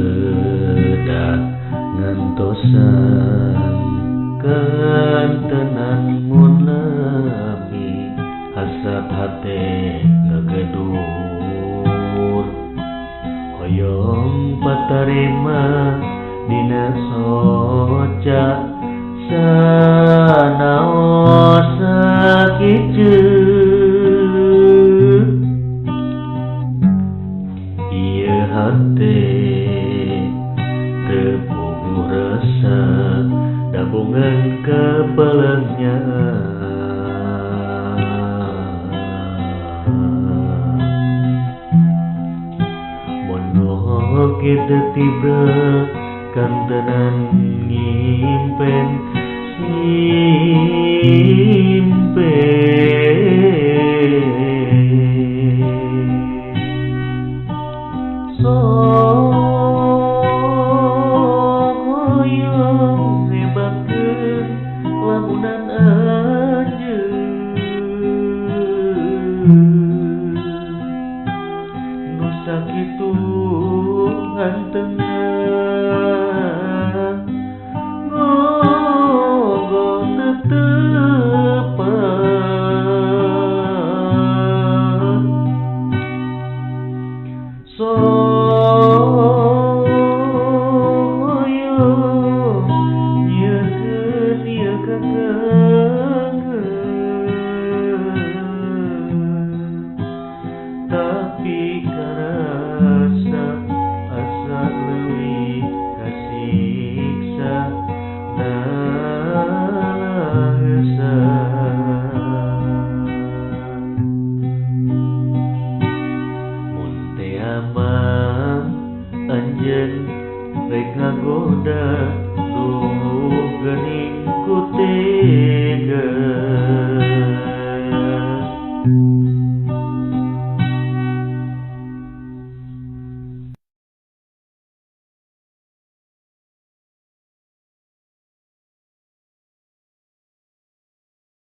Kedah ngentosan kentenan mun lami hasrat hate ngegedur hoyong patarima dina soca sanaos sakiceun ieu hate tepung rasa dabungan kepelengnya mono kita tiba kantenan ngimpen hoyong nebakeun lamunan anjeun nu sakitu hantengna ngogol tetepan tapi karasa asa leuwih kasiksa nangsa mun teu amang anjeun rek ngagoda duh geuning ku tega